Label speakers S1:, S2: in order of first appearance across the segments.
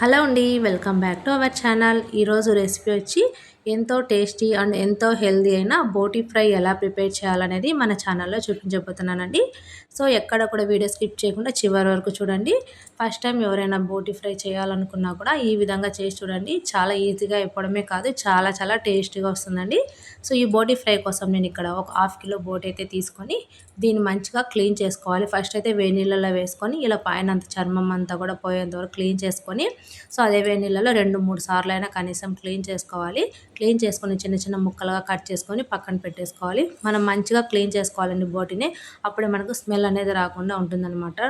S1: Hello అండి. Welcome back to our channel. ఈరోజు recipe వచ్చి ఎంతో టేస్టీ అండ్ ఎంతో హెల్తీ అయిన బోటీ ఫ్రై ఎలా ప్రిపేర్ చేయాలనేది మన ఛానల్లో చూపించబోతున్నానండి. సో ఎక్కడ కూడా వీడియో స్కిప్ చేయకుండా చివరి వరకు చూడండి. ఫస్ట్ టైం ఎవరైనా బోటీ ఫ్రై చేయాలనుకున్నా కూడా ఈ విధంగా చేసి చూడండి. చాలా ఈజీగా అయిపోవడమే కాదు, చాలా చాలా టేస్టీగా వస్తుందండి. సో ఈ బోటీ ఫ్రై కోసం నేను ఇక్కడ ఒక హాఫ్ కిలో బోటీ అయితే తీసుకొని దీన్ని మంచిగా క్లీన్ చేసుకోవాలి. ఫస్ట్ అయితే వేడి నీళ్ళలో వేసుకొని ఇలా పైన అంత చర్మం అంతా కూడా పోయేంత వరకు క్లీన్ చేసుకొని, సో అదే వేడి నీళ్ళలో 2-3 సార్లు అయినా కనీసం క్లీన్ చేసుకోవాలి. క్లీన్ చేసుకొని చిన్న చిన్న ముక్కలుగా కట్ చేసుకొని పక్కన పెట్టేసుకోవాలి. మనం మంచిగా క్లీన్ చేసుకోవాలండి బోటీని. అప్పుడే మనకు స్మెల్ అనేది రాకుండా ఉంటుందన్నమాట.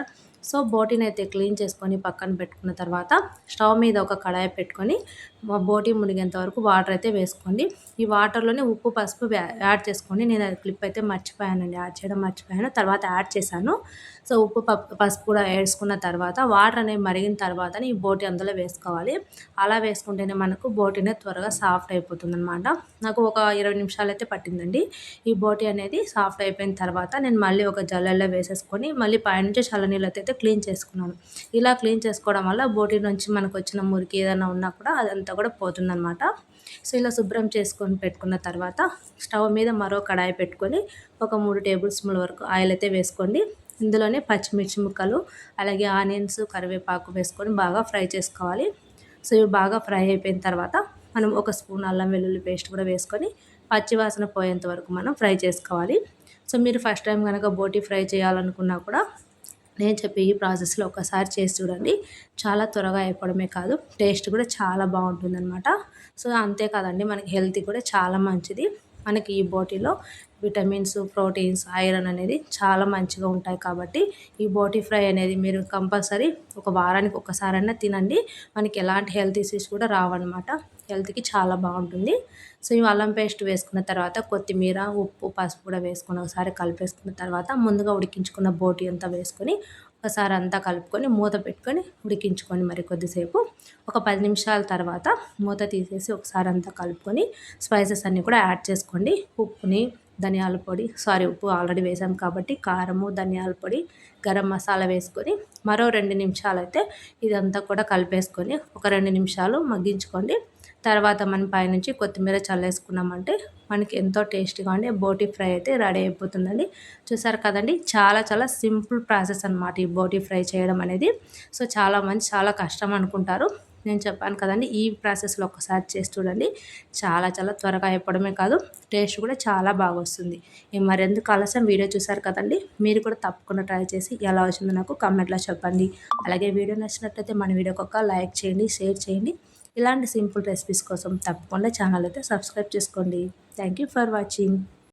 S1: సో బోటీని అయితే క్లీన్ చేసుకొని పక్కన పెట్టుకున్న తర్వాత స్టవ్ మీద ఒక కడాయి పెట్టుకొని బోటీ మునిగేంత వరకు వాటర్ అయితే వేసుకోండి. ఈ వాటర్లోనే ఉప్పు పసుపు యాడ్ చేసుకోండి. నేను అది క్లిప్ అయితే మర్చిపోయానండి, యాడ్ చేయడం మర్చిపోయాను, తర్వాత యాడ్ చేశాను. సో ఉప్పు పసుపు కూడా వేసుకున్న తర్వాత వాటర్ అనేవి మరిగిన తర్వాతనే ఈ బోటీ అందులో వేసుకోవాలి. అలా వేసుకుంటేనే మనకు బోటీనే త్వరగా సాఫ్ట్ అయిపోతుంది అనమాట. నాకు ఒక 20 నిమిషాలు అయితే పట్టిందండి. ఈ బోటీ అనేది సాఫ్ట్ అయిపోయిన తర్వాత నేను మళ్ళీ ఒక జల్లెల్లో వేసేసుకొని మళ్ళీ పైనుంచి చల్లనీళ్ళతో అయితే క్లీన్ చేసుకున్నాను. ఇలా క్లీన్ చేసుకోవడం వల్ల బోటీ నుంచి మనకు వచ్చిన మురికి ఏదైనా ఉన్నా కూడా అదంతా కూడా పోతుందన్నమాట. సో ఇలా శుభ్రం చేసుకొని పెట్టుకున్న తర్వాత స్టవ్ మీద మరో కడాయి పెట్టుకొని ఒక 3 టేబుల్ స్పూన్ల వరకు ఆయిల్ అయితే వేసుకోండి. ఇందులోనే పచ్చిమిర్చి ముక్కలు, అలాగే ఆనియన్స్, కరివేపాకు వేసుకొని బాగా ఫ్రై చేసుకోవాలి. సో ఇవి బాగా ఫ్రై అయిపోయిన తర్వాత మనం ఒక స్పూన్ అల్లం వెల్లుల్లి పేస్ట్ కూడా వేసుకొని పచ్చివాసన పోయేంత వరకు మనం ఫ్రై చేసుకోవాలి. సో మీరు ఫస్ట్ టైం కనుక బోటీ ఫ్రై చేయాలనుకున్నా కూడా నేను చెప్పే ఈ ప్రాసెస్లో ఒకసారి చేసి చూడండి. చాలా త్వరగా అయిపోవడమే కాదు, టేస్ట్ కూడా చాలా బాగుంటుందన్నమాట. సో అంతే కాదండి, మనకి హెల్త్ కూడా చాలా మంచిది. మనకి ఈ బోటీలో విటమిన్స్, ప్రోటీన్స్, ఐరన్ అనేది చాలా మంచిగా ఉంటాయి. కాబట్టి ఈ బోటీ ఫ్రై అనేది మీరు కంపల్సరీ ఒక వారానికి ఒకసారైనా తినండి. మనకి ఎలాంటి హెల్త్ ఇష్యూస్ కూడా రావన్నమాట. హెల్త్కి చాలా బాగుంటుంది. సో ఈ అల్లం పేస్ట్ వేసుకున్న తర్వాత కొత్తిమీర, ఉప్పు, పసుపు కూడా వేసుకొని ఒకసారి కలిపేసుకున్న తర్వాత ముందుగా ఉడికించుకున్న బోటీ అంతా వేసుకొని ఒకసారి అంతా కలుపుకొని మూత పెట్టుకొని ఉడికించుకొని మరి కొద్దిసేపు ఒక 10 నిమిషాల తర్వాత మూత తీసేసి ఒకసారి అంతా కలుపుకొని స్పైసెస్ అన్నీ కూడా యాడ్ చేసుకోండి. ఉప్పుని, ధనియాల పొడి, ఉప్పు ఆల్రెడీ వేసాం కాబట్టి కారము, ధనియాల పొడి, గరం మసాలా వేసుకొని మరో 2 నిమిషాలు అయితే ఇదంతా కూడా కలిపేసుకొని ఒక 2 నిమిషాలు మగ్గించుకోండి. తర్వాత మనం పైనుంచి కొత్తిమీర చల్లేసుకున్నామంటే మనకి ఎంతో టేస్టీగా ఉండే బోటీ ఫ్రై అయితే రెడీ అయిపోతుందండి. చూసారు కదండి, చాలా చాలా సింపుల్ ప్రాసెస్ అనమాట ఈ బోటీ ఫ్రై చేయడం అనేది. సో చాలామంది చాలా కష్టం అనుకుంటారు. నేను చెప్పాను కదండి, ఈ ప్రాసెస్లో ఒకసారి చేసి చూడండి. చాలా చాలా త్వరగా అయిపోవడమే కాదు, టేస్ట్ కూడా చాలా బాగా వస్తుంది. మరెందుకు ఆలస్యం, వీడియో చూసారు కదండి, మీరు కూడా తప్పకుండా ట్రై చేసి ఎలా వచ్చిందో నాకు కామెంట్లో చెప్పండి. అలాగే వీడియో నచ్చినట్లయితే మన వీడియోకి ఒక లైక్ చేయండి, షేర్ చేయండి. ఇలాంటి సింపుల్ రెసిపీస్ కోసం తప్పకుండా ఛానల్ అయితే సబ్స్క్రైబ్ చేసుకోండి. Thank you for watching.